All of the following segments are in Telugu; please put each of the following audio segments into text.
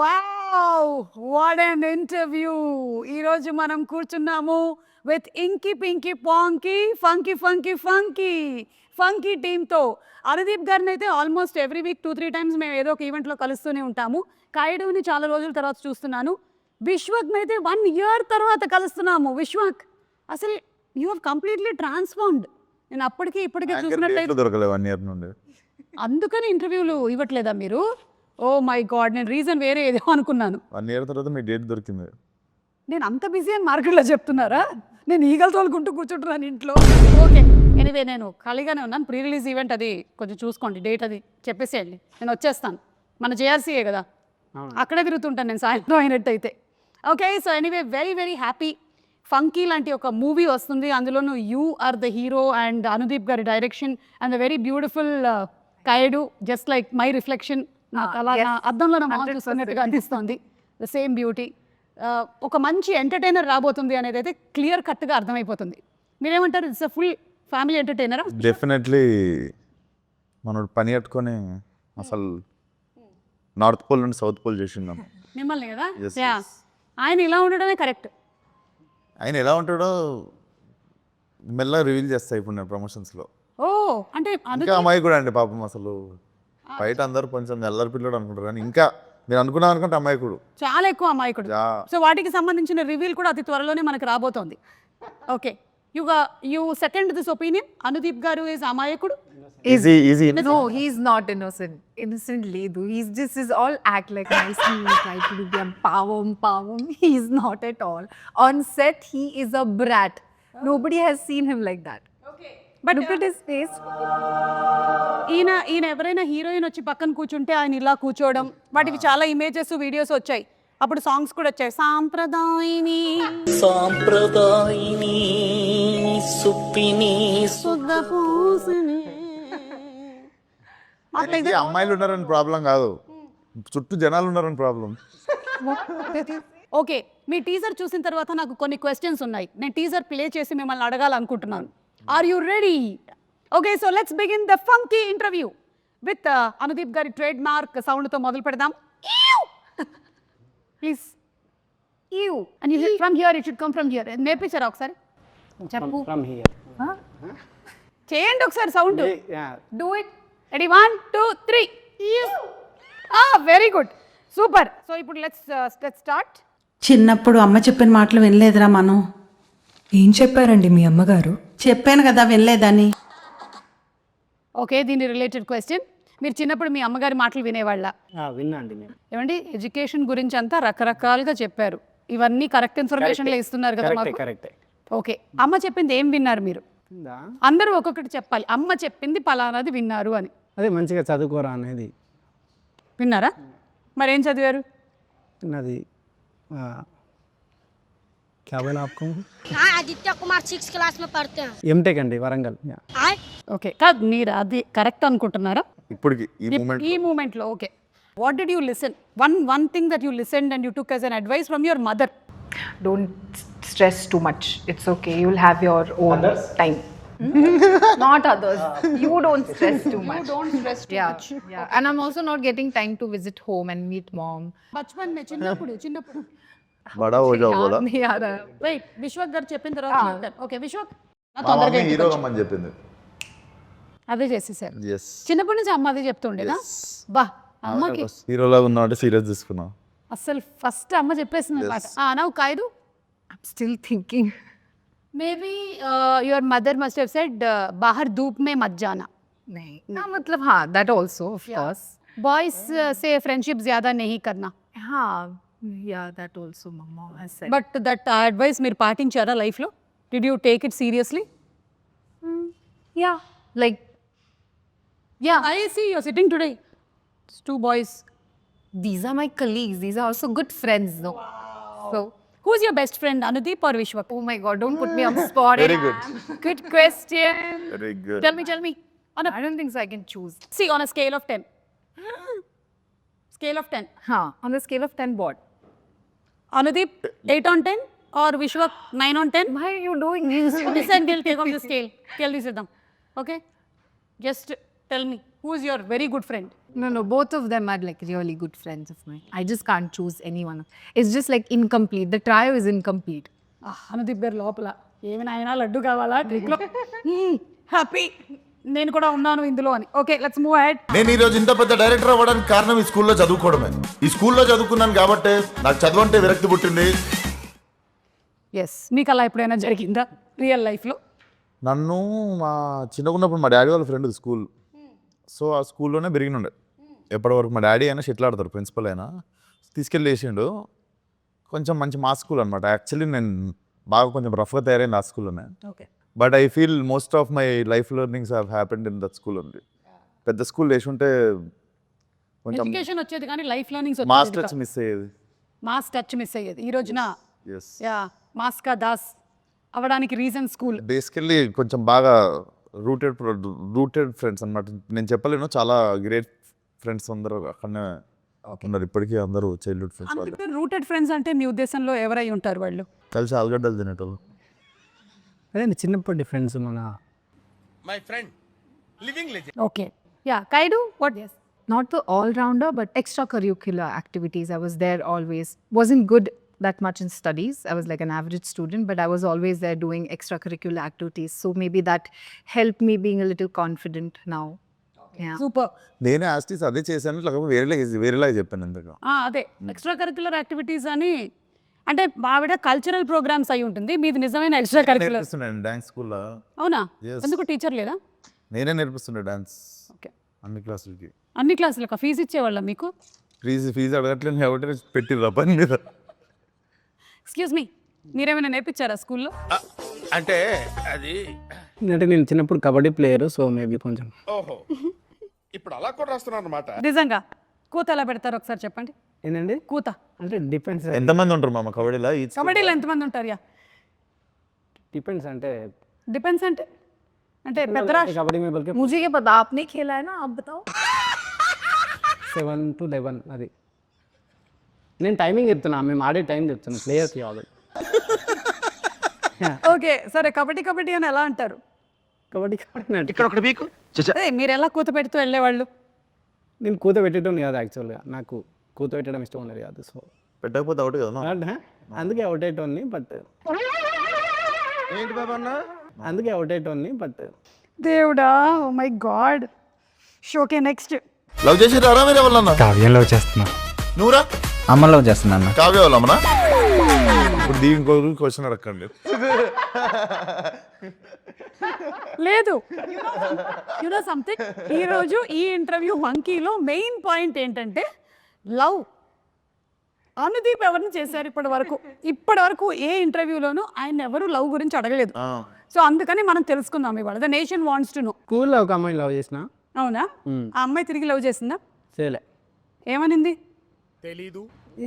Wow what an interview. ఈరోజు మనం కూర్చున్నాము with inky pinky ponky funky funky funky funky టీమ్తో. అనుదీప్ గారిని అయితే ఆల్మోస్ట్ ఎవ్రీ వీక్ 2-3 టైమ్స్ మేము ఏదో ఒక ఈవెంట్లో కలుస్తూనే ఉంటాము. కాయుడుని చాలా రోజుల తర్వాత చూస్తున్నాను. విశ్వక్ని అయితే 1 year తర్వాత కలుస్తున్నాము. విశ్వక్, అసలు యూ హ్యావ్ కంప్లీట్లీ ట్రాన్స్ఫార్మ్డ్. నేను అప్పటికి ఇప్పటికీ చూసినట్లయితే దొరకలేదు 1 year నుండి. అందుకని ఇంటర్వ్యూలు ఇవ్వట్లేదా మీరు? ఓ మై గాడ్, నేను రీజన్ వేరే ఏదో అనుకున్నాను. 1 year తర్వాత మీ డేట్ దొరికింది. నేను అంత బిజీ అని మార్కెట్లో చెప్తున్నారా? నేను ఈగలు తోలుకుంటూ కూర్చుంటున్నాను ఇంట్లో. ఓకే, ఎనీవే నేను ఖాళీగానే ఉన్నాను. ప్రీ రిలీజ్ ఈవెంట్ అది కొంచెం చూసుకోండి, డేట్ అది చెప్పేసేయండి, నేను వచ్చేస్తాను. మన జేఆర్సీయే కదా, అక్కడే తిరుగుతుంటాను నేను సాయంత్రం అయినట్టు అయితే. Okay, so anyway very very happy. Funky లాంటి ఒక మూవీ వస్తుంది, అందులోనూ you are the hero and Anudeep గారి direction and the very beautiful Kayadu, just like my reflection. నాకు అలా నా అద్దంలో నా మొహం చూస్తున్నట్టుగా అనిపిస్తుంది. The same beauty. ఒక మంచి ఎంటర్టైనర్ రాబోతుంది అనేది అయితే క్లియర్ కట్గా అర్థమైపోతుంది. మీరేమంటారు? ఇట్స్ అ ఫుల్ ఫ్యామిలీ ఎంటర్టైనరా? డెఫినెట్లీ మనోడు పని కట్టుకొని అసలు నార్త్ పోల్ నుండి సౌత్ పోల్ చేసిందాం మిమ్మల్ని కదా. ఆయన ఇలా ఉండడమే కరెక్ట్. ఆయన ఎలా ఉంటాడో మెల్లగా రివీల్ చేస్తా ఇప్పుడు నేను ప్రమోషన్స్లో. ఓ అంటే ఇంకా అమ్మాయి కూడా అండి పాపం, అసలు బయట అందరూ కొంచెం ఎల్లరి పిల్లడు అనుకుంటారు కానీ ఇంకా మీరు అనుకున్నాం అనుకుంటే అమాయకుడు, చాలా ఎక్కువ అమాయకుడు. సో వాటికి సంబంధించిన రివీల్ కూడా అతి త్వరలోనే మనకు రాబోతోంది. Okay, you second this opinion, Anudeep గారు ఈజ్ అమాయకుడు? Easy. No, he's not innocent. Innocent ledu. He's just is all act like nicely. Try to do the power. He's not at all. On set, he is a brat. Nobody has seen him like that. Okay, But look at his face. ఈయన ఎవరైనా హీరోయిన్ వచ్చి పక్కన కూర్చుంటే ఆయన ఇలా కూర్చోవడం, వాటికి చాలా ఇమేజెస్ వీడియోస్ వచ్చాయి. అప్పుడు సాంగ్స్ కూడా వచ్చాయి. సాంప్రదాయిని సుప్పిని సుద్దపూసిని. అమ్మాయిలు ఉన్నారని ప్రాబ్లం కాదు, చుట్టూ జనాలు ఉన్నారని ప్రాబ్లం. ఓకే, మీ టీజర్ చూసిన తర్వాత నాకు కొన్ని క్వశ్చన్స్ ఉన్నాయి. నేను టీజర్ ప్లే చేసి మిమ్మల్ని అడగాలనుకుంటున్నాను. Are you ready? Okay, so let's begin the funky interview with Anudeep గారి ట్రేడ్ మార్క్ సౌండ్తో మొదలు పెడదాం. Please you and you from here, it should come from here. నేర్పించారా ఒకసారి? చెప్పు. From here. చేయండి ఒకసారి sound. Yeah. Do it. Ready, 1 2 3. Very good, super. So ఇప్పుడు లెట్స్ స్టార్ట్. చిన్నప్పుడు అమ్మ చెప్పిన మాటలు వినలేదురా మనం. ఏం చెప్పారండి మీ అమ్మగారు? చెప్పాను కదా వినలేదని. ఓకే, దీని రిలేటెడ్ క్వశ్చన్. మీరు చిన్నప్పుడు మీ అమ్మగారి మాటలు వినేవాళ్ళ? విన్నాండి నేను. ఏమండి, ఎడ్యుకేషన్ గురించి అంతా రకరకాలుగా చెప్పారు. ఇవన్నీ కరెక్ట్ ఇన్ఫర్మేషన్లో ఇస్తున్నారు కదా మాకు. కరెక్టే. ఓకే, అమ్మ చెప్పింది ఏం విన్నారు మీరు? అందరూ ఒక్కొక్కటి చెప్పాలి. అమ్మ చెప్పింది పలానాది విన్నారు అని. అదే మంచిగా చదువుకోరా అనేది విన్నారా? మరేం చదివారు? అది क्या बोला आपको? हाँ, आदित्य कुमार 6th क्लास में पढ़ते हैं। ఎంటెక్ అండి, వరంగల్. ఓకే, కాదు మీరు అది కరెక్ట్ అనుకుంటున్నారా ఇప్పటికి ఈ మూమెంట్లో? Okay, what did you listen? One thing that you listened and you took as an advice from your mother. Don't stress too much. It's okay. You'll have your own time. Not others. You don't stress too much. Don't stress too much. Yeah. And I'm also not getting time to visit home and meet mom. బచ్పన్ మే చిన్నప్పుడు బడా హో జాओ బోలా. नहीं आ रहा. వెయిట్, విశ్వక్ గారు చెప్పిన తర్వాత ఓకే విశ్వక్ నా తొందరగా హీరో అమ్మని చెప్పింది. అదే చేసేసారు. yes చిన్నప్పటి నుంచి అమ్మ అదే చెప్తుండేనా? బా, అమ్మకి హీరోలా ఉన్నావు అంటే సీరియస్ తీసుకున్నా. అసలు ఫస్ట్ అమ్మ చెప్పేసింది అనమాట. Now Kayadu, I'm still thinking. Maybe your mother must have said బాహర్ ధూప్ మే మత్ జానా. नहीं ना, मतलब हाँ, that also of course. Boys సే ఫ్రెండ్షిప్ జ్యాదా నహీ కర్నా. हाँ, yeah, that also mama has said. But that advice మీరు పాటించారా లైఫ్లో? Did you take it seriously? Yeah, like yeah. I see your sitting today 2 boys. These are my colleagues. These are also good friends, though. So, Who's your best friend, Anudeep or Vishwak? oh my God, don't put me on the spot. Very good. Good question. Very good. Tell me. I don't think so. I can choose. See, on a scale of 10. Scale of 10. Huh? On the scale of 10, what? Anudeep, 8 on 10 or Vishwak, 9 on 10? Why are you doing this? Listen, we'll take off the scale. Tell me, Siddham. Okay? Just tell me. Who is your very good friend? No, both of them are like really good friends of mine. I just can't choose anyone. It's just like incomplete. The trio is incomplete. Anudeep గారు లోపల ఏమి నాయనా లడ్డు కావాలా ట్రిక్లో హ్యాపీ నేను కూడా ఉన్నాను ఇందులో అని. Okay, let's move ahead. నేను ఈరోజు ఇంత పెద్ద డైరెక్టర్ అవ్వడానికి కారణం ఈ స్కూల్లో చదువుకోవడమే. ఈ స్కూల్లో చదువుకున్నాను కాబట్టి నాకు చదువు అంటే విరక్తి పుట్టింది. ఎస్, మీకు అలా ఎప్పుడైనా జరిగిందా రియల్ లైఫ్లో? నన్ను మా చిన్నగా ఉన్నప్పుడు మా డాడీ వాళ్ళ ఫ్రెండ్ స్కూల్, సో ఆ స్కూల్లోనే పెరిగినుండే. ఎప్పటివరకు మా డాడీ అయినా షెటిల్ ఆడతారు, ప్రిన్సిపల్ అయినా తీసుకెళ్ళి వేసిండు. కొంచెం మంచి మా స్కూల్ అనమాట. యాక్చువల్లీ నేను బాగా కొంచెం రఫ్గా తయారైంది ఆ స్కూల్లోనే. Okay, but I feel most of my life learnings have happened in that school only. పెద్ద స్కూల్ వేసి ఉంటే కొంచెం ఎడ్యుకేషన్ వచ్చేది కానీ life learnings mass touch miss అయ్యేది. మాస్ టచ్ మిస్ అయ్యేది. ఈ రోజున ఎస్, యా మాస్కా దాస్ అవ్వడానికి రీజన్ స్కూల్. బేసికల్లీ కొంచెం బాగా రూటెడ్ ఫ్రెండ్స్ అన్నమాట. నేను చెప్పలేను, చాలా గ్రేట్ ఫ్రెండ్స్ అందరూ అక్కడనే ఉన్నారు ఇప్పటికీ. అందరూ చైల్డ్హుడ్ ఫ్రెండ్స్ వాళ్ళు. రూటెడ్ ఫ్రెండ్స్ అంటే మీ ఉద్దేశంలో ఎవరై ఉంటారు వాళ్ళు? కలిసి ఆలుగడ్డలు తినేటోళ్ళు. అదే చిన్నప్పటి ఫ్రెండ్స్ మన okay, yeah Kayadu what? Not the all-rounder, but extracurricular activities. I was there always. Wasn't good that much in studies. I was like an average student, but I was always there doing extracurricular activities. So maybe that helped me being a little confident now. Yeah. Super. నేను యాస్టీస్ అదే చేశాను, లేకపోతే వేరేలాగా చెప్పాను ఇంతగా. అదే ఎక్స్ట్రా కరిక్యులర్ యాక్టివిటీస్ అని అంటే ఆవిడ కల్చరల్ ప్రోగ్రామ్స్ అయి ఉంటుంది, మీది నిజమైన ఎక్స్ట్రా కరిక్యులర్. నేర్పిస్తున్నాను డాన్స్ స్కూల్లో. అవునా? Yes. ఎందుకు టీచర్ లేదా? నేనే నేర్పిస్తుండే డాన్స్ ఓకే, అన్ని క్లాసులకి. అన్ని క్లాసులకు ఫీజు ఇచ్చేవాళ్ళ మీకు? ఫీజు అడగట్లేదు కాబట్టి పెట్టిర్రా పని మీద. ఎక్స్క్యూజ్ మీ, మీరేమైనా నేర్పించారా స్కూల్లో? అంటే అది అంటే నేను చిన్నప్పుడు కబడ్డీ ప్లేయర్, సో మేబీ కొంచెం. ఓహో, ఇప్పుడు అలా కూడా రాస్తున్నారు అనమాట. నిజంగా కూత ఎలా పెడతారు ఒకసారి చెప్పండి. ఏంటండి కూత అంటే డిపెండ్స్. ఎంతమంది ఉంటారు మామ కబడ్డీలో? కబడ్డీలో ఎంతమంది ఉంటారు? యా డిపెండ్స్ అంటే డిపెండ్స్ అంటే అంటే పెద్ద రాష్ట్ర కబడ్డీ में बल्कि मुझे ये पता, आपने खेला है ना, आप बताओ. 7 to 11 అది. నేను టైమింగ్ చెప్తున్నా, మేము ఆడే టైం చెప్తున్నా, ప్లేయర్కి కాదు. ఓకే సరే, కబడ్డీ అని ఎలా అంటారు? కబడ్డీ ఇక్కడ ఒకటి మీకు అదే మీరు ఎలా కూత పెడుతూ వెళ్ళేవాళ్ళు? నేను కూత పెట్టడం కాదు యాక్చువల్గా, నాకు కూత పెట్టడం ఇష్టం ఉండదు కాదు. సో పెట్టకపోతే ఒకటి కదా. అందుకే అవుట్ అయ్యేటోన్ని, బట్ ఏంటి బాబా అన్న? అందుకే అవుట్ అయ్యేటోన్ని బట్ దేవుడా, oh my God. Okay next. Love చేసి రారా మీరు ఎవరన్నా? కావ్యం లవ్ చేస్తున్నా. నువ్వురా? అమ్మ లవ్ చేస్తున్నా. కావ్య వాళ్ళమ్మనా? ఇప్పుడు దీనికి క్వశ్చన్ అడగండి. లేదు, యునో సంథింగ్, ఈరోజు ఈ ఇంటర్వ్యూ మంకీలో మెయిన్ పాయింట్ ఏంటంటే లవ్. అనుదీప్ ఎవరిని చేశారు ఇప్పటి వరకు ఏ ఇంటర్వ్యూలోనూ ఆయన ఎవరు లవ్ గురించి అడగలేదు. సో అందుకని మనం తెలుసుకుందాం ఇవాళ. The nation wants to know. స్కూల్లో ఒక అమ్మాయిని లవ్ చేసిన. అవునా? ఆ అమ్మాయి తిరిగి లవ్ చేసిందా? చేయలే. ఏమనింది?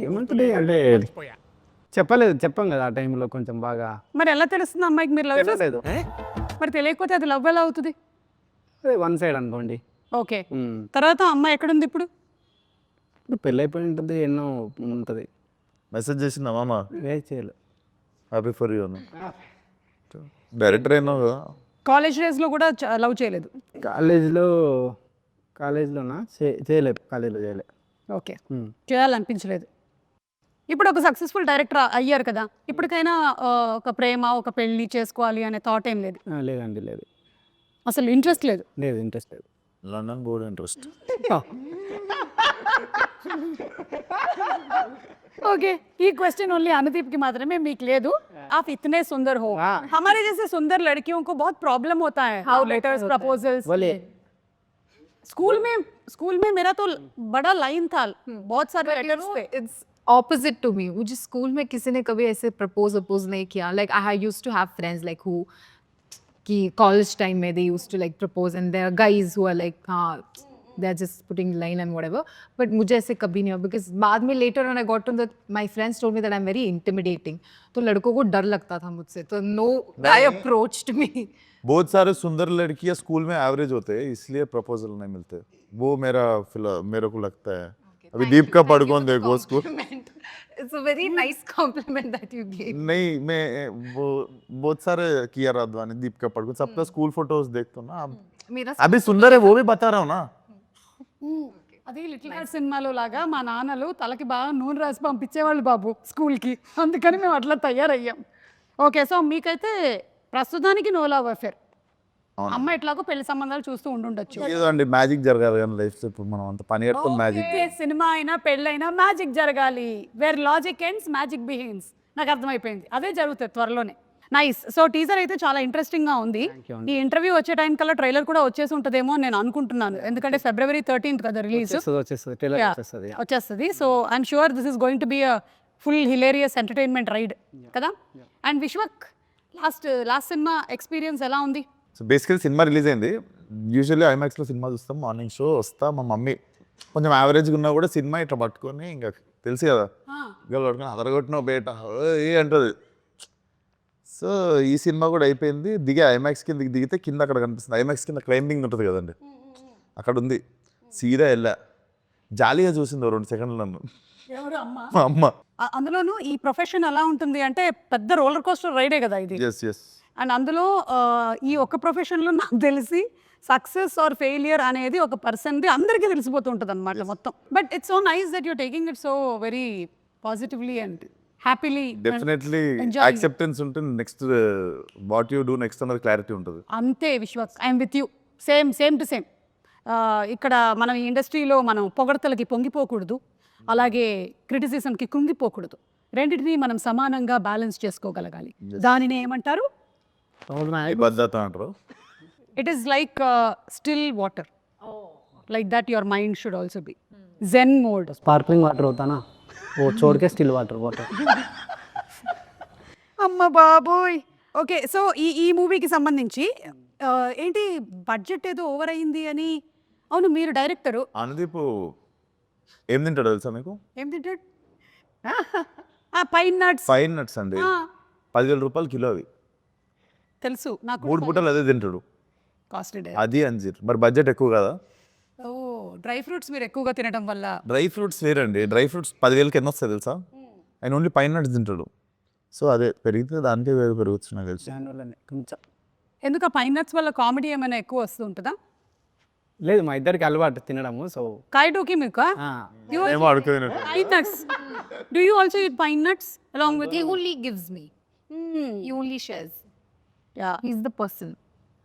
ఏమంటుంది అంటే చెప్పాం కదా ఆ టైంలో కొంచెం బాగా. మరి ఎలా తెలుస్తుంది అమ్మాయికి మీరు లవ్ తెలియలేదు. మరి తెలియకపోతే అది లవ్ ఎలా అవుతుంది? అదే వన్ సైడ్ అనుకోండి. ఓకే, తర్వాత అమ్మాయి ఎక్కడుంది ఇప్పుడు? ఇప్పుడు పెళ్ళి అయిపోయి ఉంటుంది, ఎన్నో ఉంటుంది. మెసేజ్ చేసిందా మామ? చేయలేదు. హ్యాపీ ఫర్ యూ అన్న. డైరెక్టర్ అయినావు కదా. కాలేజ్ డేస్లో కూడా లవ్ చేయలేదు? కాలేజ్లోనా చేయలేదు, కాలేజ్లో చేయలేదు. ఓకే, చేయాలనిపించలేదు. ఇప్పుడు ఒక సక్సెస్ఫుల్ డైరెక్టర్ అయ్యారు కదా, ఇప్పటికైనా ఒక ప్రేమ, ఒక పెళ్ళి చేసుకోవాలి అనే థాట్ ఏం లేదు? లేదండి, లేదు. అసలు ఇంట్రెస్ట్ లేదు? లేదు, ఇంట్రెస్ట్ లేదు. London board interest. ओके, ये क्वेश्चन ओनली अनुदीप की मात्रा में मीक ले दूं. आप इतने सुंदर हो, हमारे जैसे सुंदर लड़कियों को बहुत प्रॉब्लम होता है. How letters, proposals. बोलिए. स्कूल में मेरा तो बड़ा लाइन था, बहुत सारे लेटर्स थे. It's opposite to me. मुझे स्कूल में किसी ने कभी ऐसे प्रपोज नहीं किया. Like I used to have friends like who कि college time में they used to like propose, and there are guys who are like they're just putting line and whatever. But मुझे ऐसे कभी नहीं हुआ, because बाद में later when I got to that, my friends told me that I'm very intimidating. तो लड़कों को डर लगता था मुझसे, तो no guy approached me. बहुत सारे सुंदर लड़कियां स्कूल में एवरेज होते हैं, इसलिए प्रपोजल नहीं मिलते. वो मेरे को लगता है. अभी दीपिका पादुकोण देखो school. It's a very nice compliment that you gave. नहीं, मैं वो बहुत सारे किया राधवानी, दीपिका पादुकोण, सबका स्कूल फोटोज देखता हूँ ना. मेरा अभी सुंदर है वो भी बता रहा हूँ ना. అది లిటిల్ హార్ట్ సినిమాలో లాగా మా నాన్నలు తలకి బాగా నూనె రాసి పంపించేవాళ్ళు బాబు స్కూల్కి, అందుకని మేము అట్లా తయారయ్యాం. ఓకే, సో మీకైతే ప్రస్తుతానికి నో లవ్ అఫేర్. అమ్మ ఎట్లాగో పెళ్లి సంబంధాలు చూస్తూ ఉండుండొచ్చు. ఏదో అండి మ్యాజిక్ జరగాలి కానీ లైఫ్ ఇప్పుడు మనం అంత పని కట్టుకుని మ్యాజిక్. ఓకే, సినిమా అయినా పెళ్ళైనా మ్యాజిక్ జరగాలి. Where logic ends magic begins. నాకు అర్థమైపోయింది, అదే జరుగుతుంది త్వరలోనే. నైస్. సో టీజర్ అయితే చాలా ఇంట్రెస్టింగ్ గా ఉంది. ఈ ఇంటర్వ్యూ వచ్చే టైం కల్లా ట్రైలర్ కూడా వచ్చేసి ఉంటుందేమో అని నేను అనుకుంటున్నాను, ఎందుకంటే February 13th కదా రిలీజ్. వచ్చేస్తుంది ట్రైలర్ వచ్చేస్తుంది. వచ్చేస్తుంది. So I'm sure this is going to be a full hilarious entertainment ride కదా. And Vishwak last cinema experience ఎలా ఉంది? సో బేసికలీ సినిమా రిలీజ్ అయింది. యూజువల్లీ ఐమాక్స్లో సినిమా చూస్తాం, మార్నింగ్ షో వస్తా. మా మమ్మీ కొంచెం యావరేజ్గా ఉన్నా కూడా సినిమా ఇట్లా పట్టుకొని ఇంకా తెలుసు కదా ఇంకా పట్టుకొని అదరగొట్టిన బేట ఏ అంటుంది. సో ఈ సినిమా కూడా అయిపోయింది. దిగే ఐమాక్స్ కింద దిగితే కింద అక్కడ కనిపిస్తుంది. ఐమాక్స్ కింద క్లైంబింగ్ ఉంటుంది కదండి, అక్కడ ఉంది. సీదా వెళ్ళా, జాలీగా చూసింది 2 సెకండ్లు నన్ను మా అమ్మ. అందులోనూ ఈ ప్రొఫెషన్ ఎలా ఉంటుంది అంటే పెద్ద రోలర్ కోస్టర్ రైడే కదా ఇది. ఎస్ అండ్ అందులో ఈ ఒక్క ప్రొఫెషన్లో నాకు తెలిసి సక్సెస్ ఆర్ ఫెయిలియర్ అనేది ఒక పర్సన్ది అందరికీ తెలిసిపోతూ ఉంటుంది అనమాట మొత్తం. But it's so nice that you're taking it so very positively and happily. Definitely acceptance ఉంటుంది. Next what you do next అన్నది క్లారిటీ ఉంటుంది. అంతే Vishwas, I'm with you. Same to same. ఇక్కడ మనం ఈ ఇండస్ట్రీలో మనం పొగడతలకి పొంగిపోకూడదు, అలాగే క్రిటిసిజంకి కృంగిపోకూడదు. రెండింటినీ మనం సమానంగా బ్యాలెన్స్ చేసుకోగలగాలి. దానిని ఏమంటారు? భద్రత అంటారు. It is like still water. Like that your mind should also be. Zen mode. Sparkling water అవుతానా, ఓ చోడుకే స్టిల్ వాటర్. అమ్మ బాబోయ్. ఓకే, సో ఈ మూవీకి సంబంధించి ఏంటి బడ్జెట్ ఏదో ఓవర్ అయింది అని. అవును, మీరు డైరెక్టరు. అనుదీప్ ఏం తింటాడు తెలుసా మీకు? ఏం తింటాడు? Pine nuts. పైన్ నట్స్ అండి, 10,000 రూపాయలు కిలో అవి. తెలుసు నాకు. 3 పూటలు అదే తింటాడు. కాస్ట్లీ. అది అంజీర్. మరి బడ్జెట్ ఎక్కువ కదా. ఓ, డ్రై ఫ్రూట్స్ మీరు ఎక్కువగా తినడం వల్ల. డ్రై ఫ్రూట్స్ వేరండి. డ్రై ఫ్రూట్స్ 10,000కి ఎన్ని వస్తాయి తెలుసా? ఆయన ఓన్లీ పైన్ నట్స్ తింటాడు. సో అదే పెరిగితే దానికే వేరు పెరుగుతుంది నాకు తెలిసి. దానివల్లనే కొంచెం. ఎందుకు పైన్ నట్స్ వల్ల కామెడీ ఏమైనా ఎక్కువ వస్తూ ఉంటుందా? లేదు, మా ఇద్దరికి అలవాటు తినడము. సో కాయటోకి మీకు ఏమో అడుగుతుంది. pine nuts. Do you also eat pine nuts along with He you? only gives me. He only shares. Yeah. He's the person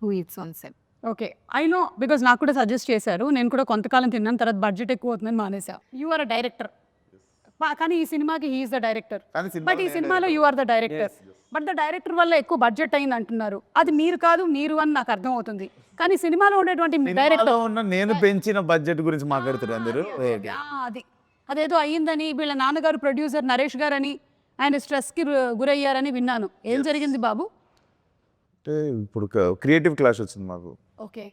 who eats on set. Okay. I know because నాకు కూడా సజెస్ట్ చేశారు. నేను కూడా కొంతకాలం తిన్నాను, తర్వాత బడ్జెట్ ఎక్కువ అవుతుందని మానేసా. You are a director. కానీ ఈ సినిమాకి హీఈస్ ద డైరెక్టర్. బట్ ఈ సినిమాలో you are the director. But the director వల్ల ఎక్కువ బడ్జెట్ అయింది అంటున్నారు. అది మీరు కాదు, మీరు అని నాకు అర్థం అవుతుంది. కానీ సినిమాలో ఉండేటువంటి డైరెక్టర్ నేను పెంచిన బడ్జెట్ గురించి మాట్లాడుతారు అందరూ. అదేదో అయ్యిందని వీళ్ళ నాన్నగారు ప్రొడ్యూసర్ నరేష్ గారు అని ఆయన స్ట్రెస్కి గురయ్యారని విన్నాను. ఏం జరిగింది బాబు? అంటే ఇప్పుడు క్రియేటివ్ క్లాష్ వచ్చింది మాకు. ఓకే.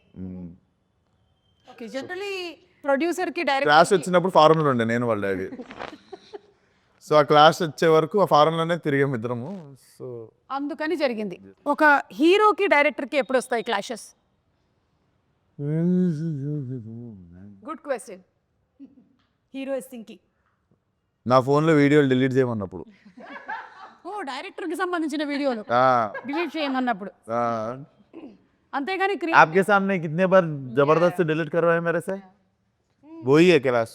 ఓకే, జనరల్లీ ప్రొడ్యూసర్కి డైరెక్టర్ క్లాష్ వచ్చినప్పుడు ఫారెన్లో ఉండే నేను వాళ్ళ డాడీ. సో ఆ క్లాష్ వచ్చే వరకు ఆ ఫారెన్లోనే తిరిగాం ఇద్దరము. సో అందుకని జరిగింది. ఒక హీరోకి డైరెక్టర్కి ఎప్పుడు వస్తాయి clashes? Good question. Hero is thinking. నా ఫోన్లో వీడియోలు డిలీట్ చేయమన్నప్పుడు. ఓ, డైరెక్టర్కి సంబంధించిన వీడియోలు డిలీట్ చేయమన్నప్పుడు. అంతేగాని आपके सामने कितने बार जबरदस्ती डिलीट करवाए मेरे से, वही है क्लास.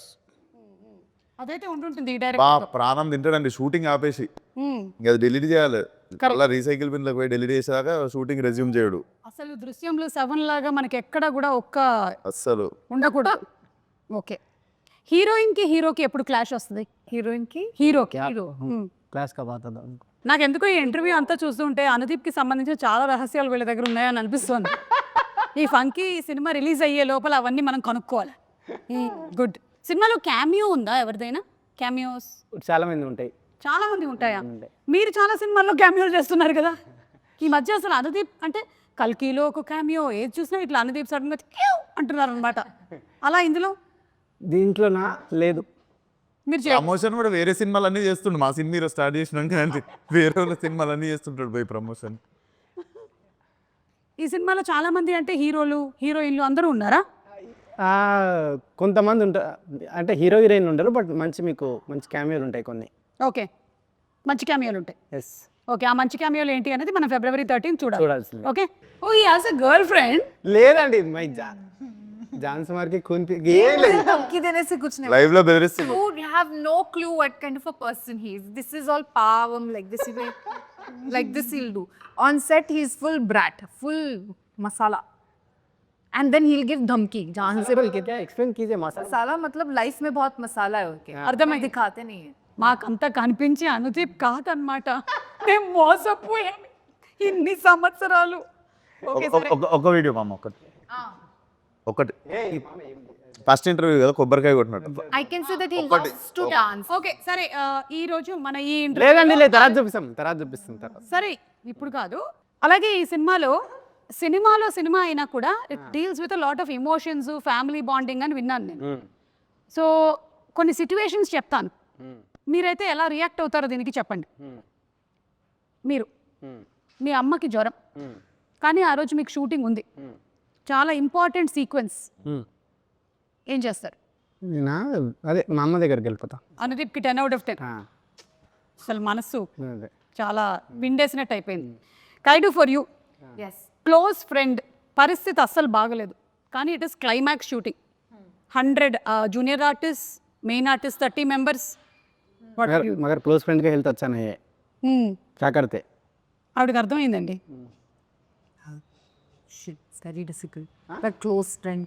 అదైతే ఉంటుంటుంది బా డైరెక్టర్. ప్రాణం తింటాడండి షూటింగ్ ఆపేసి. ఇంకా అది డిలీట్ చేయాలి. అలా రీసైకిల్ బిన్లోకి పోయి డిలీట్ చేసాక షూటింగ్ రెజ్యూమ్ చేయడు. అసలు దృశ్యంలో 7 లాగా మనకి ఎక్కడ కూడా ఒక్క అస్సలు ఉండకూడదు. ఓకే, హీరోయిన్కి హీరోకి ఎప్పుడు క్లాష్ వస్తుంది? Heroine ki? హీరోకి. క్లాస్ కా బాత. నాకు ఎందుకో ఈ ఇంటర్వ్యూ అంతా చూస్తుంటే అనుదీప్కి సంబంధించిన చాలా రహస్యాలు వీళ్ళ దగ్గర ఉన్నాయని అనిపిస్తుంది. ఈ ఫంకీ సినిమా రిలీజ్ అయ్యే లోపల అవన్నీ మనం కనుక్కోవాలి. గుడ్. సినిమాలో క్యామియో ఉందా ఎవరిదైనా? క్యామియోస్ చాలా మంది ఉంటాయి. చాలా మంది ఉంటాయా? మీరు చాలా సినిమాల్లో క్యామియోలు చేస్తున్నారు కదా ఈ మధ్య. అసలు అనుదీప్ అంటే కల్కిలో ఒక క్యామియో, ఏది చూసినా ఇట్లా అనుదీప్ సడన్గా అంటున్నారు అనమాట. అలా ఇందులో దీంట్లో నా లేదు. మీరు ప్రమోషన్ కూడా వేరే సినిమాలు అన్నీ చేస్తుండు. మా సినిమా స్టార్ట్ చేసినాక వేరే వాళ్ళ సినిమాలు అన్నీ చేస్తుంటాడు పోయి ప్రమోషన్. ఈ సినిమాలో చాలా మంది అంటే హీరోలు హీరోయిన్లు అందరూ ఉన్నారా? కొంతమంది ఉంటారు, అంటే హీరో హీరోయిన్ ఉండరు, బట్ మీకు మంచి క్యామియోలు ఉంటాయి కొన్ని. ఓకే, మంచి క్యామియోలు ఉంటాయి. ఎస్. ఓకే, ఆ మంచి క్యామియోలు ఏంటి అనేది మనం February 13 చూడాల్సింది. చూడాల్సింది. Okay. Oh, he has a girlfriend. లేదండి, మై जान से मार के खून पी ये ले धमकी देने से कुछ नहीं లైవ్ లో బెదిరిస్తుంది. You have no clue what kind of a person he is. This is all pavam, like this he will, like this he'll do. On set he is full brat, full masala. And then he'll give dhamki. जान से बोल के क्या एक्सप्लेन कीजिए मसाला मसाला मतलब लाइफ में बहुत मसाला है उनके. అర్థమైంది. दिखाते नहीं है. మాకంతా కనిపించి అనుదీప్ కాదనమాట. మేము మోసపోయాం ఇన్ని సంవత్సరాలు. ఓకే సరే. ఒక వీడియో మామ ఒకటి ఫస్ట్ ఇంటర్వ్యూ కదా కొబ్బరికాయ కొట్టినట్టు. I can say that he loves to dance. Okay సరే ఈ రోజు మన ఈ లేదండి లేదు తర్వాత చూపిస్తాం తర్వాత సరే ఇప్పుడు కాదు. అలాగే ఈ సినిమా అయినా కూడా it deals with lot of emotions, family bonding అని విన్నాను నేను. సో కొన్ని సిచ్యువేషన్స్ చెప్తాను, మీరైతే ఎలా రియాక్ట్ అవుతారో దీనికి చెప్పండి. మీరు మీ అమ్మకి జ్వరం, కానీ ఆ రోజు మీకు షూటింగ్ ఉంది, చాలా ఇంపార్టెంట్ సీక్వెన్స్, ఏం చేస్తారు? నేనా అదే మా అమ్మ దగ్గరికి వెళ్ళిపోతా. అనుదీప్కి 10/10. అసలు మనస్సు అదే చాలా విండేసినట్టు అయిపోయింది. Kayadu for you, Yes. Close friend పరిస్థితి అస్సలు బాగలేదు, కానీ it is climax shooting, 100 junior artist, main artist 30 members. मगर क्लोज फ्रेंड का हेल्थ अच्छा नहीं है, क्या करते? ఆవిడకి అర్థమైందండి. Shit, it's very difficult. But close friend.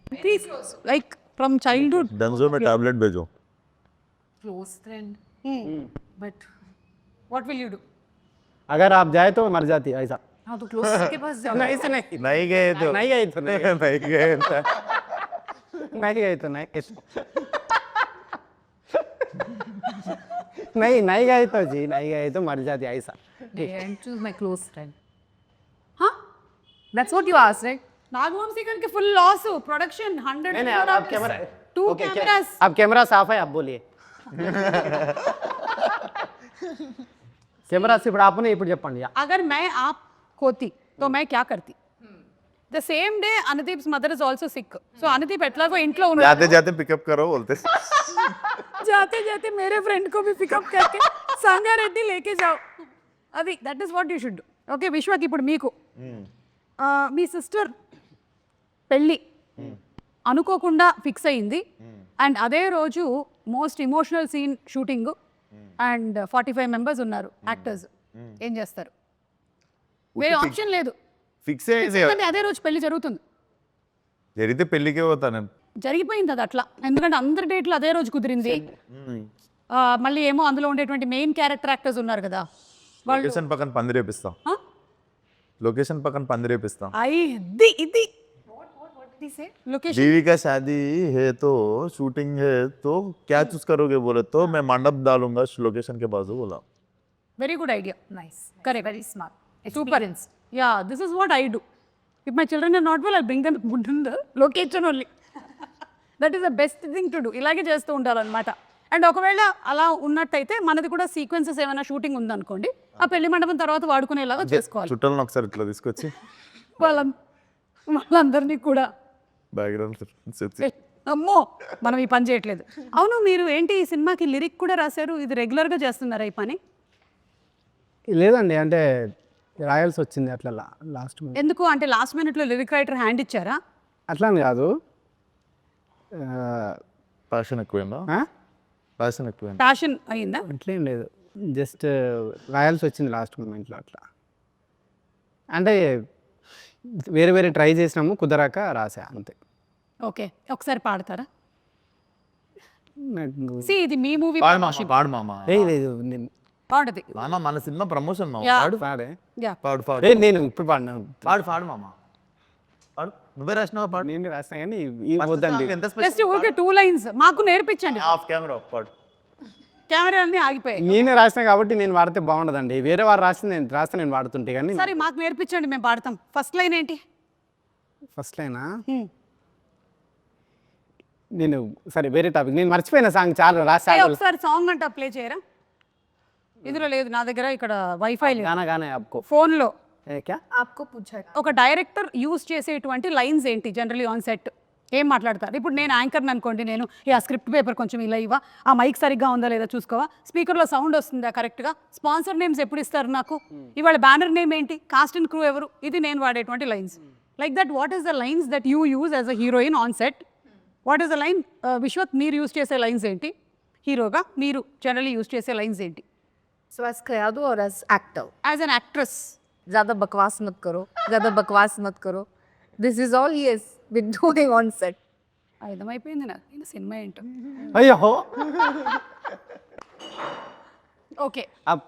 Like from childhood. Dunzo May tablet भेजो. Close friend. But what will you do? अगर आप जाए तो मर जाती है ऐसा. हाँ तो close के पास जाओ. नहीं से नहीं नहीं गए तो नहीं गई तो नहीं नहीं गए तो नहीं गई तो नहीं नहीं गए तो जी नहीं गए तो मर जाती ऐसा. Yeah, and choose my close friend. Huh? That's what you asked, right? Nagavamsi గారికి ఫుల్ లాస్, ప్రొడక్షన్ 100 नहीं नहीं आप कैमरा 2 ओके कैमरास. आप कैमरा साफ है आप बोलिए. कैमरा से ఇప్పుడు आपने ఇప్పుడు చెప్పండి. अगर मैं आप होती तो मैं क्या करती? The same day Anudeep's mother is also sick. So Anudeep ఎట్లాగో ఇంట్లో ఉన్నాడు, जाते जाते पिकअप करो बोलते. जाते जाते मेरे फ्रेंड को भी पिकअप करके సంగారెడ్డి लेके जाओ. అది that is what you should do. Okay విశ్వకి ఇప్పుడు మీకు మీ సిస్టర్ పెళ్ళి అనుకోకుండా ఫిక్స్ అయింది, అండ్ అదే రోజు most emotional scene shooting, and 45 members ఉన్నారు యాక్టర్స్, ఏం చేస్తారు? వేరే ఆప్షన్ లేదు, ఫిక్స్ చేసి ఎందుకంటే అదే రోజు పెళ్లి జరుగుతుంది. జరిగితే పెళ్ళికే పోతా నేను. జరిగిపోయింది అది అట్లా, ఎందుకంటే అందరి డేట్లు అదే రోజు కుదిరింది. మళ్ళీ ఏమో అందులో ఉండేటువంటి మెయిన్ క్యారెక్టర్ యాక్టర్స్ ఉన్నారు కదా వాళ్ళు. లొకేషన్ పక్కన పందిరేపిస్తాం, లొకేషన్ పక్కన పందిరేపిస్తాం. ఇది लोकेशन बीवी का शादी है तो शूटिंग है तो क्या चूज करोगे बोले तो मैं मंडप डालूंगा लोकेशन के बाजू बोला. very good idea. Nice. Correct. Very smart. Super. Experience. Yeah, this is what I do. If my children are not well, I'll bring them to the location only. That is the best thing to do. ఇలాగే చేస్తూ ఉంటారనమాట. అండ్ ఒకవేళ అలా ఉన్నట్టయితే మనది కూడా సీక్వెన్సెస్ ఏమైనా షూటింగ్ ఉందనుకోండి, ఆ పెళ్లి మండపం తర్వాత వాడుకునేలాగా చేసుకోవాలి. చుట్టాలను ఒకసారి ఇట్లా తీసుకొచ్చి వాళ్ళందరినీ కూడా. బ్యాక్గ్రౌండ్ అమ్మో మనం ఈ పని చేయట్లేదు. అవును, మీరు ఏంటి ఈ సినిమాకి లిరిక్ కూడా రాశారు, ఇది రెగ్యులర్గా చేస్తున్నారా ఈ పని? లేదండి అంటే రాయాల్సి వచ్చింది అట్లా లాస్ట్. ఎందుకు అంటే లాస్ట్ మినిట్లో లిరిక్ రైటర్ హ్యాండ్ ఇచ్చారా? అట్లా అని కాదు, ప్యాషన్ ఎక్కువైందా? ప్యాషన్ ఎక్కువైందా? ప్యాషన్ అయిందా? అట్లేం లేదు, జస్ట్ రాయాల్సి వచ్చింది లాస్ట్ మూమెంట్లో అట్లా. అంటే వేరే వేరే ట్రై చేసినాము, కుదరాక రాసా అంతే. ఓకే, ఒకసారి పాడతారా? నాకు సి ఇది మీ మూవీ. పాడు మామ, పాడు మామ. లేదు నేను పాడది. మామ మన సినిమా ప్రమోషన్ మామ. Yeah. పాడు పాడే యా పాడు పాడు నేను ఇప్పుడు పాడినా, పాడు మామ. పాడు, నువ్వే రాసినావా? పాడు. నేను రాస్తా కానీ ఈ వద్దండి. ఎంత జస్ట్ ఓకే 2 లైన్స్ మాకు నేర్పించండి. ఆఫ్ కెమెరా పాడు. కెమెరా అన్ని ఆగిపోయాయి. నేనే రాసినా కాబట్టి నేను వాడితే బాగుండదండి, వేరే వారు రాస్తే నేను వాడుతుంటే. కానీ సరే మాకు నేర్పించండి, మేము పాడతాం. ఫస్ట్ లైన్ ఏంటి? ఫస్ట్ లైనా నేను సరే వేరే టాపిక్, నేను మర్చిపోయిన సాంగ్ చాలా రాసి. ఒకసారి సాంగ్ అంట ప్లే చేయరా? ఇందులో లేదు నా దగ్గర, ఇక్కడ వైఫై లేదు. గానా గానా आपको ఫోన్లో क्या आपको पूछा है. ఒక డైరెక్టర్ యూజ్ చేసేటువంటి లైన్స్ ఏంటి జనరలీ ఆన్ సెట్? ఏం మాట్లాడతారు? ఇప్పుడు నేను యాంకర్ని అనుకోండి, నేను ఆ స్క్రిప్ట్ పేపర్ కొంచెం ఇలా ఇవ్వ, ఆ మైక్ సరిగ్గా ఉందా లేదా చూసుకోవా, స్పీకర్లో సౌండ్ వస్తుందా కరెక్ట్గా, స్పాన్సర్ నేమ్స్ ఎప్పుడు ఇస్తారు నాకు, ఇవాళ బ్యానర్ నేమ్ ఏంటి, కాస్ట్ అండ్ క్రూ ఎవరు, ఇది నేను వాడేటువంటి lines. Like that what is the lines that you use as a heroine on set what is the line Vishwak మీరు యూస్ చేసే లైన్స్ ఏంటి హీరోగా మీరు జనరలీ యూస్ చేసే లైన్స్ ఏంటి So as Kayadu or as actor? As an actress ज़्यादा बकवास मत करो, ज़्यादा बकवास मत करो. This is all he has been doing on set. అర్థమైపోయింది నాకు నేను సినిమా ఏంటో అయ్యో ఓకే अब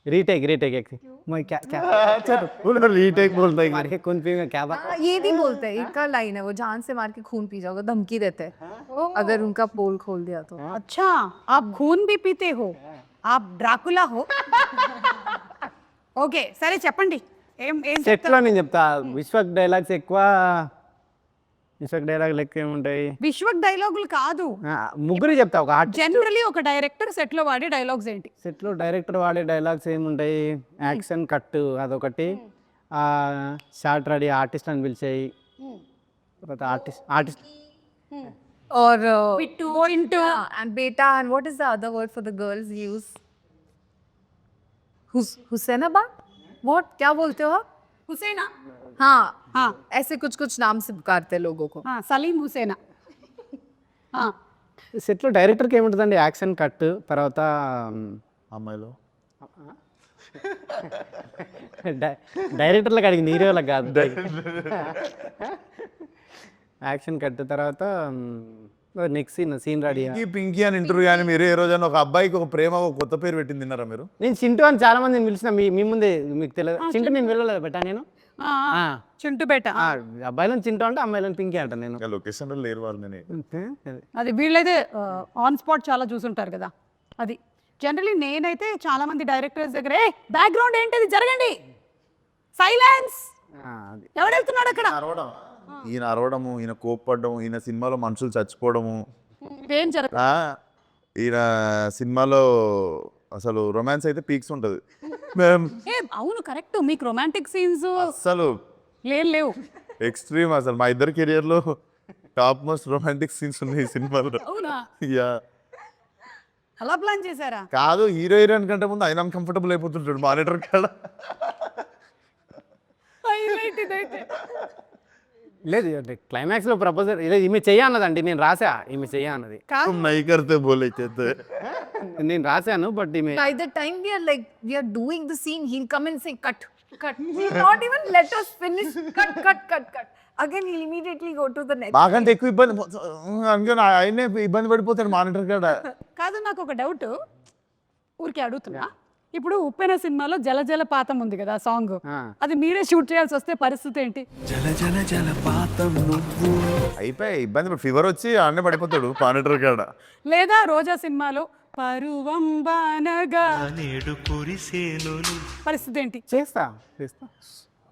रीटेक रीटेक एक मैं क्या क्या चलो रीटेक बोलता है मारे कौन पी में क्या बात हाँ, ये नहीं बोलते हैं. एक का लाइन है वो जान से मार के खून पी जाओगे, धमकी देते हैं अगर उनका पोल खोल दिया तो. अच्छा आप खून भी पीते हो आप ड्राकुला हो ఓకే సరే చెప్పండి ఏం ఏం సెట్లో నేను చెప్తా విశ్వక్ డైలాగ్స్ ఎక్కువ విశ్వక్ డైలాగ్ లెక్క ఏముంటాయి విశ్వక్ డైలాగులు కాదు ముగ్గురు చెప్తా ఒక ఆర్ట్ జనరలీ ఒక డైరెక్టర్ సెట్ లో వాడే డైలాగ్స్ ఏంటి సెట్లో డైరెక్టర్ వాడే డైలాగ్స్ ఏముంటాయి యాక్షన్ కట్ అదొకటి షార్ట్ రెడీ ఆర్టిస్ట్ అని పిలిచాయి తర్వాత ఆర్టిస్ట్ और పిట్టు into and beta and what is the other word for the girls use? Hussainabad? What? क्या बोलते हो आप? హుసేనా हाँ हाँ ऐसे कुछ कुछ नाम से पुकारते हैं लोगों को. సలీం హుసేనా సెట్లో డైరెక్టర్కి ఏముంటుందండి యాక్షన్ కట్ తర్వాత అమ్మాయిలో డైరెక్టర్లకు అడిగి హీరోలకు కాదు యాక్షన్ కట్ తర్వాత next scene ready Pinky Pinky అని ఇంటర్వ్యూ కానీ మీరు ఏ రోజైనా ఒక అబ్బాయికి ఒక ప్రేమ ఒక కొత్త పేరు పెట్టింది తిన్నారా మీరు నేను చింటూ అని చాలా మందిని పిలిచిన మీ ముందే మీకు తెలియదు చింటూ నేను వెళ్ళలేదు బెట్టా నేను చింటు బేట అబ్బాయిలను చింటూ అంటే అమ్మాయిలను పింకీ అంట నేను లొకేషన్లో లేరు వాళ్ళు నేను అది వీళ్ళైతే ఆన్ స్పాట్ చాలా చూసుంటారు కదా అది జనరలీ నేనైతే చాలా మంది డైరెక్టర్స్ దగ్గర ఏ బ్యాక్గ్రౌండ్ ఏంటిది జరగండి సైలెన్స్ ఎవడు వెళ్తున్నాడు అక్కడ ఈయన అరవడము ఈయన కోప్పడము ఈయన సినిమాలో మనుషులు చచ్చిపోవడము ఏం జరగదు ఈయన సినిమాలో అసలు రొమాన్స్ అయితే పీక్స్ ఉంటుంది మేము ఏ అవును కరెక్ట్ మీకు రొమాంటిక్ సీన్స్ అసలు లేవు ఎక్స్ట్రీమ్ అసలు మా ఇద్దరు కెరియర్లో టాప్ మోస్ట్ రొమాంటిక్ సీన్స్ ఉన్నాయి ఈ సినిమాలో అవునా యా అలా ప్లాన్ చేశారా కాదు హీరో హీరోయిన్ కంటే ముందు ఆయన అన్కంఫర్టబుల్ అయిపోతుంటాడు మానిటర్ కాడ హైలైట్ ఇదైతే లేదు క్లైమాక్స్లో ప్రపోజల్ లేదు ఈమె చెయ్యన్నదండి నేను రాసా ఈమె చెయ్యన్నది నై కడితే బోలే చేస్తే నేను రాశాను బట్ ఈమె By the time we are doing the scene, he'll come and say cut. He'll not even let us finish. Cut. Again, he'll immediately go to the next. మాకంటే ఎక్కువ ఇబ్బంది అనుకుని ఆయనే ఇబ్బంది పడిపోతాడు మానిటర్ కాడ కాదు నాకు ఒక డౌట్ ఊరికే అడుగుతున్నా ఇప్పుడు ఉప్పెన సినిమాలో జల జల పాతం ఉంది కదా సాంగ్ అది మీరే షూట్ చేయాల్సి వస్తే పరిస్థితి ఏంటి అయిపోయి ఇబ్బంది ఫీవర్ వచ్చి ఆడనే పడిపోతాడు మానిటర్ కాడ లేదా రోజా సినిమాలో పరువం బానగా పరిస్థితి ఏంటి చేస్తా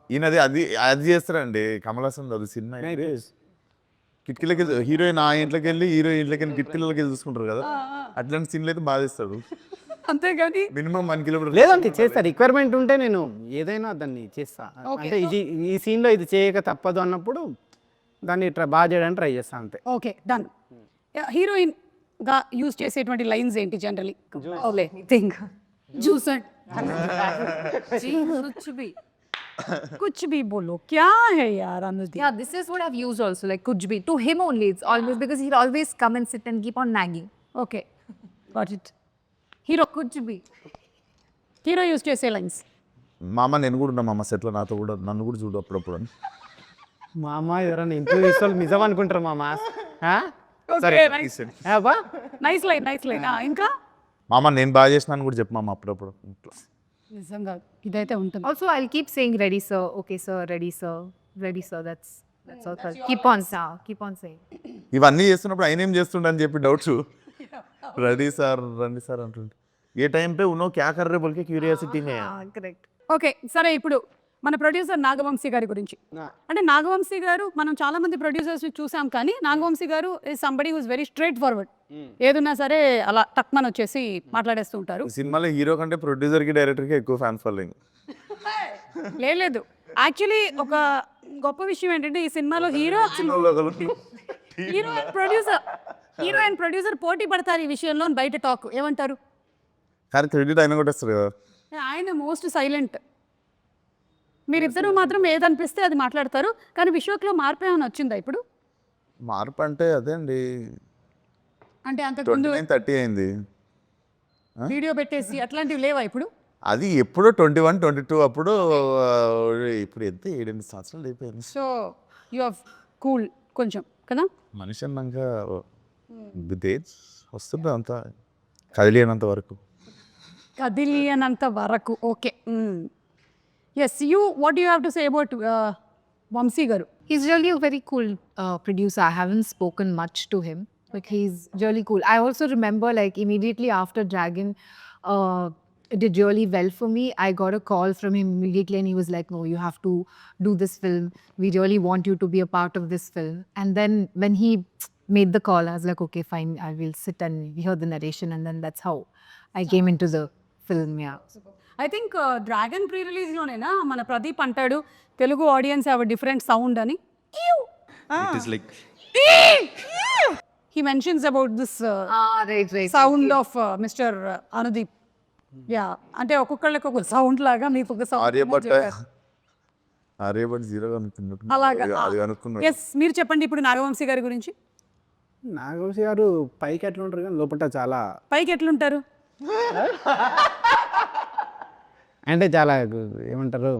ఈయనది అది చేస్తారండి కమల్ హాసన్ అది సినిమా కిటికీలకి హీరోయిన్ ఆ ఇంట్లోకి వెళ్ళి హీరో ఇంట్లోకి వెళ్ళి కిటికీలకి వెళ్ళి చూసుకుంటారు కదా అట్లాంటి సీన్లు అయితే బాగా చేస్తాడు అంతేగాని మినిమం 1 కిలోమీటర్ లేదంటే చేస్తా రిక్వైర్మెంట్ ఉంటే నేను ఏదైనా దాన్ని చేస్తా అంటే ఇది ఈ సీన్లో ఇది చేయక తప్పదు అన్నప్పుడు దాన్ని బాగా చేయడానికి ట్రై చేస్తా అంతే ఓకే డన్ హీరోయిన్ గా యూజ్ చేసేటువంటి లైన్స్ ఏంటి generally Let me think. Juice कुछ भी बोलो क्या है यार अनुदी Yeah, this is what I've used also. Like kuch bhi. To him only, it's always because he'll always come and sit and keep on nagging. Okay got it hero కుచ్ బి హీరో యూజ్ చేసే లైన్స్ మా అమ్మ నేను కూడా ఉన్నా మా అమ్మ సెట్లో నాతో కూడా నన్ను కూడా చూడు అప్పుడప్పుడు అని మా అమ్మ ఎవరైనా ఇంటర్వ్యూ ఇస్తారు నిజం అనుకుంటారు మా అమ్మ సరే నైస్ లైన్ ఇంకా మా అమ్మ నేను బాగా చేసినాను కూడా చెప్పు మా అమ్మ అప్పుడప్పుడు నిజంగా ఇదైతే ఉంటుంది Also, I'll keep saying ready sir, okay sir, ready sir, ready sir. That's all. Keep on saying. ఇవన్నీ చేస్తున్నప్పుడు ఆయన ఏం చేస్తుండ అని చెప్పి డౌట్స్ రెడీ సార్ రండి సార్ అంటుండే ఏ టైం పే ఉన్నో క్యా కర్ రే బోల్కే క్యూరియాసిటీ నే Correct. ఓకే సరే ఇప్పుడు మన ప్రొడ్యూసర్ నాగవంశీ గారి గురించి అంటే నాగవంశీ గారు మనం చాలా మంది ప్రొడ్యూసర్స్ చూసాం కానీ Nagavamsi garu is somebody whose very straightforward ఏదున్నా సరే అలా టక్మన్ వచ్చేసి మాట్లాడేస్తూ ఉంటారు సినిమాలో హీరో కంటే ప్రొడ్యూసర్కి డైరెక్టర్కి ఎక్కువ ఫ్యాన్ ఫాలోయింగ్ లేదు యాక్చువల్లీ ఒక గొప్ప విషయం ఏంటంటే ఈ సినిమాలో హీరో అండ్ ప్రొడ్యూసర్ పోటీ పడతారు ఈ విషయంలో బయట టాక్ ఏమంటారు కానీ క్రెడిట్ ఆయన కొట్టేస్తారు కదా ఆయన మోస్ట్ సైలెంట్ మీరిద్దరూ మాత్రం ఏదనిపిస్తే అది మాట్లాడతారు కానీ విశ్వక్లో మార్పు ఏమైనా వచ్చిందా ఇప్పుడు మార్పు అంటే అదే అండి, అంటే అంతకుముందు 29-30 అయింది. వీడియో పెట్టేసి అట్లాంటివి లేవా ఇప్పుడు? అది ఎప్పుడో 21-22 అప్పుడు. ఇప్పుడు ఎంత 7-8 సంవత్సరాలు అయిపోయింది. సో యు ఆర్ కూల్ కొంచెం కదా. మనిషి అన్నాక ఏజ్ వస్తుంది అంతా కదిలేనంత వరకు. కదిలియనంత వరకు. Okay. Yes, you what you have to say about Vamsi garu? He's really a very cool producer. I haven't spoken much to him, but he's really cool. I also remember, like, immediately after Dragon did really well for me, I got a call from him immediately and he was like, no, you have to do this film. We really want you to be a part of this film. And then when he made the call, I was like, okay, fine, I will sit and hear the narration. And then that's how I came into the film, yeah. I think dragon pre రిలీజ్లోనేనా మన ప్రదీప్ అంటాడు Telugu audience have different sound అని. He mentions about this Right. Sound of mister Anudeep. Yeah, అంటే ఒక్కొక్కళ్ళకి ఒక సౌండ్ లాగా మీకు ఒక ఆర్యభట్ సౌండ్ జీరో అలాగా. అది అనుకున్నాడు. ఎస్, మీరు చెప్పండి ఇప్పుడు నాగవంశీ గారి గురించి. నాగవంశీ గారు పైకి ఎట్లా ఉంటారు కానీ లోపల చాలా పైకి ఎట్లుంటారు? అంటే చాలా ఏమంటారు,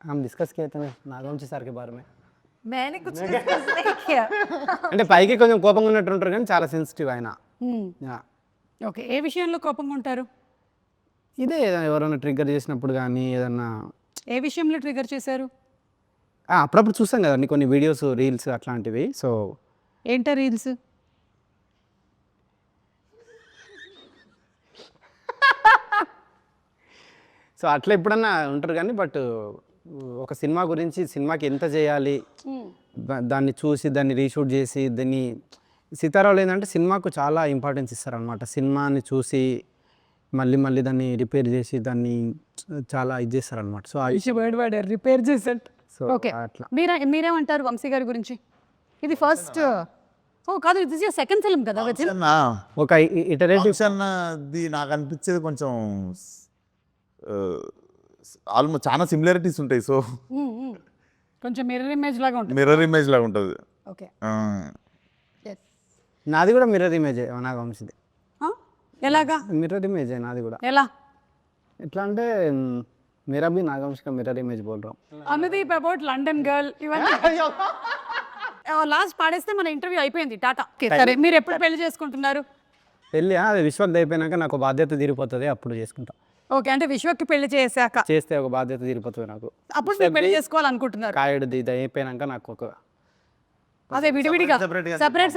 हम डिस्कस किए थे नागवंशी సార్ కే బారే మే. मैंने कुछ discuss नहीं किया. అంటే పైకి కొంచెం కోపంగా ఉన్నట్టు ఉంటారు కానీ చాలా సెన్సిటివ్ ఆయన. Yeah. ఓకే, ఏ విషయంలో కోపంగా ఉంటారు? ఇదే ఎవరైనా ట్రిగ్గర్ చేసినప్పుడు కానీ ఏదన్నా ఏ విషయంలో ట్రిగర్ చేశారు? అప్పుడప్పుడు చూస్తాం కదండి కొన్ని వీడియోస్, రీల్స్ అట్లాంటివి. సో ఏంటా రీల్స్? సో అట్లా ఎప్పుడన్నా ఉంటారు కానీ బట్ ఒక సినిమా గురించి, సినిమాకి ఎంత చేయాలి, దాన్ని చూసి దాన్ని రీషూట్ చేసి దాన్ని సీతారావులు ఏంటంటే సినిమాకు చాలా ఇంపార్టెన్స్ ఇస్తారనమాట. సినిమాని చూసి మళ్ళీ మళ్ళీ దాన్ని రిపేర్ చేసి దాన్ని చాలా ఇది చేస్తారనమాట. సో వర్డ్ రిపేర్ చేసేట్. సో ఓకే, అట్లా మీరేమంటారు వంశీ గారి గురించి? ఇది ఫస్ట్ కాదు, ఇది సెకండ్ ఫిల్మ్ కదా. ఒక ఇటరేటివ్ అన్నది నాకు అనిపించేది కొంచెం ఆల్మోస్ట్ చాలా సిమిలారిటీస్ ఉంటాయి. సో కొంచెం మిర్రర్ ఇమేజ్ లాగా ఉంటుంది. మిర్రర్ ఇమేజ్ లాగా ఉంటుంది. ఓకే, నాది కూడా మిర్రర్ ఇమేజే నాగవంశీది. ఎలాగా మిర్రర్ ఇమేజే నాది కూడా. ఎలా? ఎట్లా అంటే मेरा भी नागवंश का मिरर इमेज बोल रहा हूँ. అనుదీప్ అబౌట్ లండన్ గర్ల్ ఇవన్నీ లాస్ట్ పాడేస్తే మన ఇంటర్వ్యూ అయిపోయింది. టాటా. సరే, మీరు ఎప్పుడు పెళ్లి చేసుకుంటున్నారు? పెళ్ళి అది విశ్వక్ అయిపోయినాక నాకు బాధ్యత తీరిపోతుంది, అప్పుడు చేసుకుంటా. ఓకే, అంటే విశ్వక్కి పెళ్లి చేశాక చేస్తే ఒక బాధ్యత తీరిపోతుంది నాకు. అప్పుడు మీరు పెళ్లి చేసుకోవాలనుకుంటున్నారు? కాయడు ఇది అయిపోయినాక నాకు ఒక అదే విడివిడిగా సెపరేట్.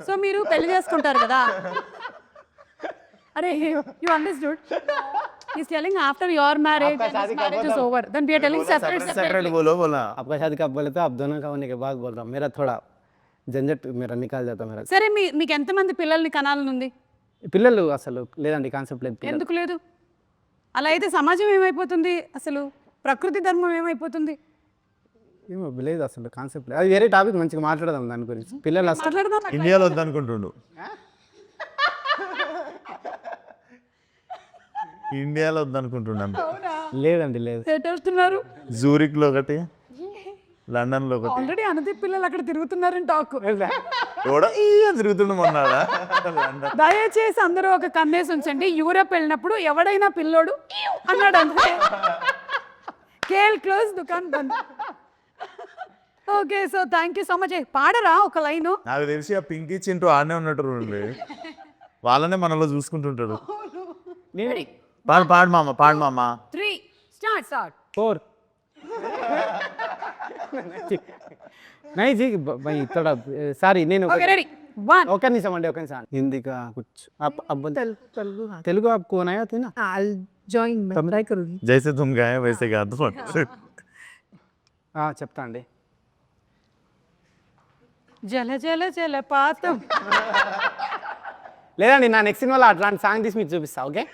సో మీరు పెళ్లి చేసుకుంటారు కదా. అరే, you understood? He's telling after your marriage and his marriage is over, then we are telling separate. बोलो आपका शादी कब बोले तो आप दोनों का होने के बाद बोल रहा हूँ. मेरा थोड़ा झंझट मेरा निकाल जाता मेरा. సరే, మీకు ఎంతమంది పిల్లల్ని కనాలని ఉంది? పిల్లలు అసలు లేదండి, కాన్సెప్ట్ లేదు. ఎందుకు లేదు? అలా అయితే సమాజం ఏమైపోతుంది? అసలు ప్రకృతి ధర్మం ఏమైపోతుంది? ఏమో లేదు అసలు కాన్సెప్ట్. అది వేరే టాపిక్, మంచిగా మాట్లాడదాం దాని గురించి. పిల్లలు అసలు మాట్లాడదాం. ఇండియాలో వద్దనుకుంటుండు. ఇండియాలో వద్దనుకుంటున్నాను. లేదండి, లేదు. వెళ్తున్నారు జూరిక్లో ఒకటి, లండన్లో ఒకటి. ఆల్రెడీ అనుదీప్ పిల్లలు అక్కడ తిరుగుతున్నారని టాక్. తిరుగుతుండ మొన్నాడా. దయచేసి అందరూ ఒక కన్నేసి ఉంచండి. యూరప్ వెళ్ళినప్పుడు ఎవడైనా పిల్లోడు అన్నాడు అంటే కేల్ క్లోజ్, దుకాన్ బంద్. Okay, so thank you so much. పాడరా ఒక లైను? నాకు తెలిసి ఆ పింకీ చింటూ ఆడనే ఉన్నట్టు వాళ్ళనే మనలో చూసుకుంటుంటాడు. పాడు మామ 3 స్టార్ట్ 4 नहीं जी भाई थोड़ा సారీ నేను ఓకే, రెడీ 1 ఒక నిమిషం అండి, ఒక నిమిషం. హిందీ का कुछ अब తెలుగు आपको बनाया था ना. I'll join. मैं try करूँगी. జైసే తుమ్ గాయే వైసే గా దో. చెప్తా అండి. జల జల జల పాతం. లేదండి, నా నెక్స్ట్ సినిమాలో అట్లాంటి సాంగ్ తీసి మీకు చూపిస్తా. ఓకే,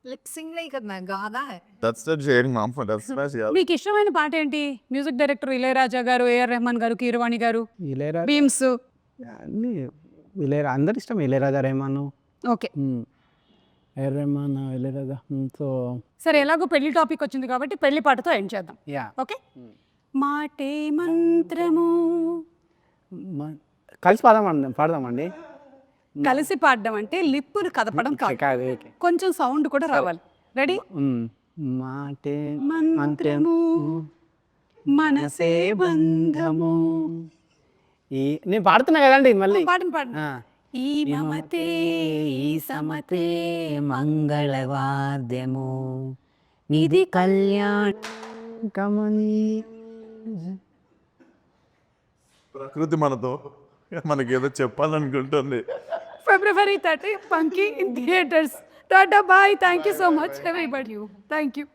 Lip sync नहीं करना है, गाना है. That's the sharing ma'am for that's special. మీకు ఇష్టమైన పాట ఏంటి? మ్యూజిక్ డైరెక్టర్ ఇళయరాజా గారు, ఏఆర్ రెహమాన్ గారు, కీరవాణి గారు, ఇళయరాజా బీమ్స్, అన్నీ అందరు ఇష్టం, ఇళయరాజా, రెహమాన్, ఓకే రెహమాన్, ఇళయరాజా. సో సరే, ఎలాగో పెళ్లి టాపిక్ వచ్చింది కాబట్టి పెళ్లి పాటతో ఎండ్ చేద్దాం. Yeah, okay. మాటే మంత్రము. కలిసి పాడదామండి. కలిసి పాడడం అంటే లిప్పులు కదపడం కాదు, కాదు, ఓకే. కొంచెం సౌండ్ కూడా రావాలి. రెడీ? మాటే మంత్రము మనసే బంధము. నేను పాడుతున్నా కదండి మళ్ళీ. పాడండి పాడండి. ఆ. ఈ మమతే ఈ సమతే మంగళవాద్యము నిధి కళ్యాణ ప్రకృతి మనతో మనకి ఏదో చెప్పాలనుకుంటుంది. February 30, Punky in theaters. Tata, bye. Thank you so much, everybody. Thank you.